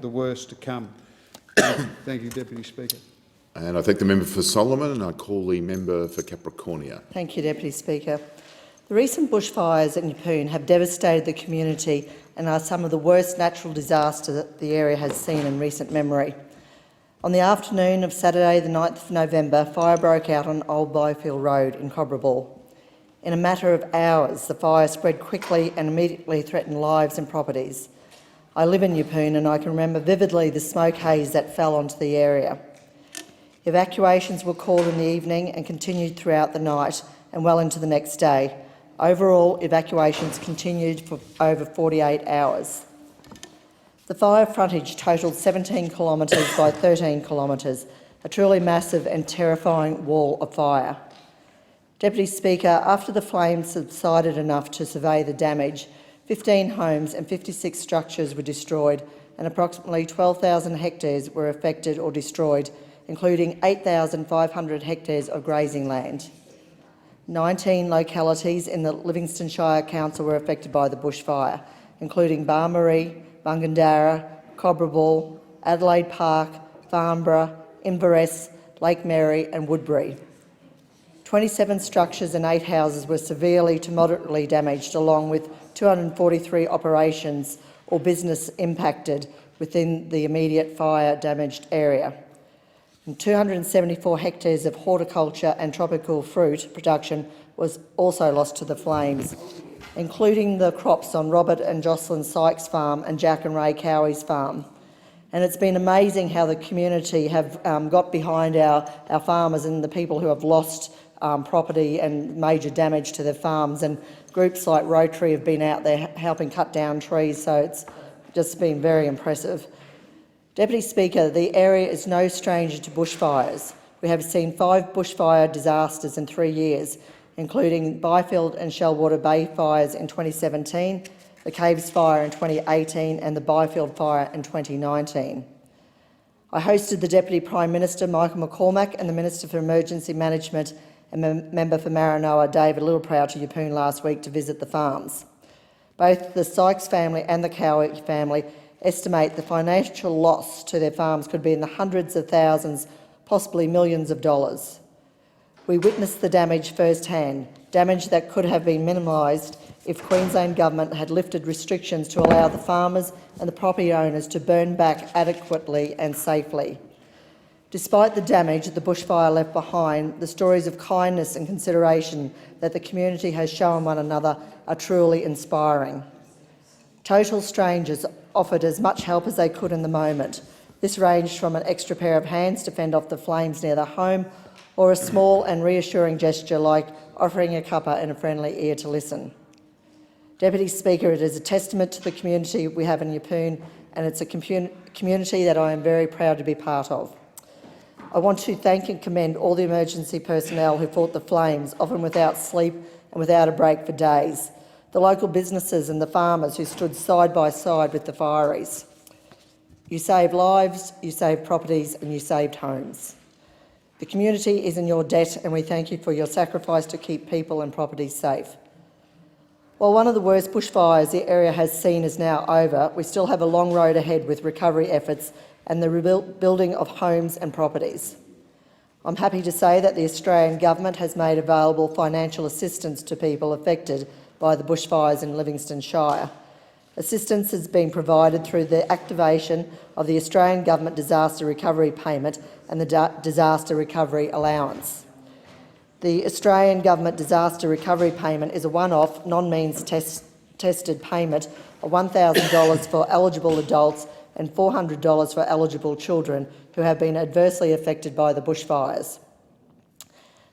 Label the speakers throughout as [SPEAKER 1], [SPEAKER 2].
[SPEAKER 1] the worst to come. Thank you, Deputy Speaker.
[SPEAKER 2] And I thank the member for Solomon, and I call the member for Capricornia.
[SPEAKER 3] Thank you, Deputy Speaker. The recent bushfires in Yeppoon have devastated the community and are some of the worst natural disasters that the area has seen in recent memory. On the afternoon of Saturday, the 9th of November, fire broke out on Old Byfield Road in Cobbraball. In a matter of hours, the fire spread quickly and immediately threatened lives and properties. I live in Yeppoon and I can remember vividly the smoke haze that fell onto the area. Evacuations were called in the evening and continued throughout the night and well into the next day. Overall, evacuations continued for over 48 hours. The fire frontage totalled 17 kilometres by 13 kilometres, a truly massive and terrifying wall of fire. Deputy Speaker, after the flames subsided enough to survey the damage, 15 homes and 56 structures were destroyed and approximately 12,000 hectares were affected or destroyed, including 8,500 hectares of grazing land. 19 localities in the Livingston Shire Council were affected by the bushfire, including Barmarie, Bungendara, Cobbraball, Adelaide Park, Farnborough, Inverness, Lake Mary and Woodbury. 27 structures and 8 houses were severely to moderately damaged, along with 243 operations or business impacted within the immediate fire-damaged area. And 274 hectares of horticulture and tropical fruit production was also lost to the flames, including the crops on Robert and Jocelyn Sykes' farm and Jack and Ray Cowie's farm. And it's been amazing how the community have got behind our farmers and the people who have lost property and major damage to their farms, and groups like Rotary have been out there helping cut down trees, so it's just been very impressive. Deputy Speaker, the area is no stranger to bushfires. We have seen 5 bushfire disasters in 3 years, including Byfield and Shellwater Bay fires in 2017, the Caves fire in 2018 and the Byfield fire in 2019. I hosted the Deputy Prime Minister Michael McCormack and the Minister for Emergency Management and Member for Maranoa David Littleproud to Yeppoon last week to visit the farms. Both the Sykes family and the Cowie family estimate the financial loss to their farms could be in the hundreds of thousands, possibly millions of dollars. We witnessed the damage firsthand, damage that could have been minimised if Queensland Government had lifted restrictions to allow the farmers and the property owners to burn back adequately and safely. Despite the damage the bushfire left behind, the stories of kindness and consideration that the community has shown one another are truly inspiring. Total strangers offered as much help as they could in the moment. This ranged from an extra pair of hands to fend off the flames near the home, or a small and reassuring gesture like offering a cuppa and a friendly ear to listen. Deputy Speaker, it is a testament to the community we have in Yeppoon, and it's a community that I am very proud to be part of. I want to thank and commend all the emergency personnel who fought the flames, often without sleep and without a break for days, the local businesses and the farmers who stood side by side with the fireys. You saved lives, you saved properties and you saved homes. The community is in your debt and we thank you for your sacrifice to keep people and properties safe. While one of the worst bushfires the area has seen is now over, we still have a long road ahead with recovery efforts and the rebuilding of homes and properties. I'm happy to say that the Australian Government has made available financial assistance to people affected by the bushfires in Livingston Shire. Assistance has been provided through the activation of the Australian Government Disaster Recovery Payment and the Disaster Recovery Allowance. The Australian Government Disaster Recovery Payment is a one-off, non-means tested payment of $1,000 for eligible adults and $400 for eligible children who have been adversely affected by the bushfires.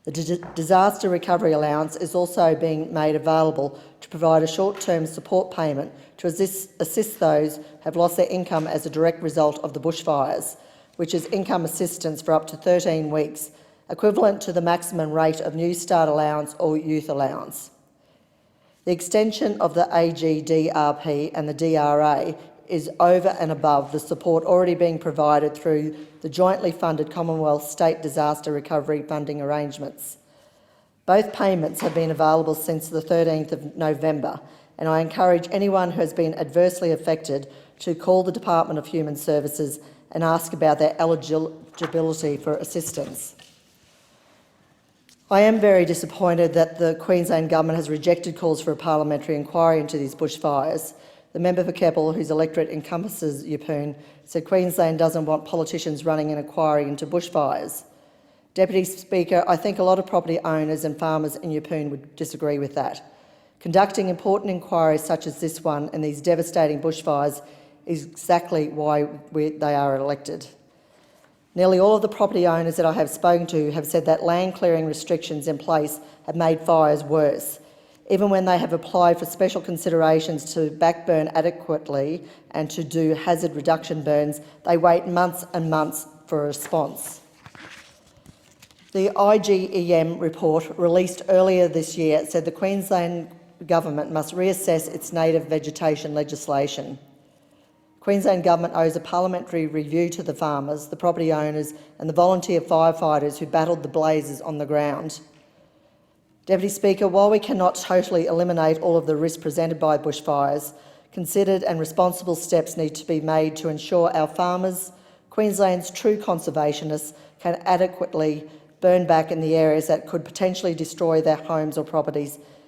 [SPEAKER 3] The Disaster Recovery Allowance is also being made available to provide a short-term support payment to assist those who have lost their income as a direct result of the bushfires, which is income assistance for up to 13 weeks, equivalent to the maximum rate of New Start Allowance or Youth Allowance. The extension of the AGDRP and the DRA is over and above the support already being provided through the jointly funded Commonwealth State Disaster Recovery Funding Arrangements. Both payments have been available since the 13th of November, and I encourage anyone who has been adversely affected to call the Department of Human Services and ask about their eligibility for assistance. I am very disappointed that the Queensland Government has rejected calls for a parliamentary inquiry into these bushfires. The member for Keppel, whose electorate encompasses Yeppoon, said Queensland doesn't want politicians running an inquiry into bushfires. Deputy Speaker, I think a lot of property owners and farmers in Yeppoon would disagree with that. Conducting important inquiries such as this one and these devastating bushfires is exactly why they are elected. Nearly all of the property owners that I have spoken to have said that land clearing restrictions in place have made fires worse. Even when they have applied for special considerations to backburn adequately and to do hazard reduction burns, they wait months and months for a response. The IGEM report released earlier this year said the Queensland Government must reassess its native vegetation legislation. Queensland Government owes a parliamentary review to the farmers, the property owners and the volunteer firefighters who battled the blazes on the ground. Deputy Speaker, while we cannot totally eliminate all of the risks presented by bushfires, considered and responsible steps need to be made to ensure our farmers, Queensland's true conservationists, can adequately burn back in the areas that could potentially destroy their homes or properties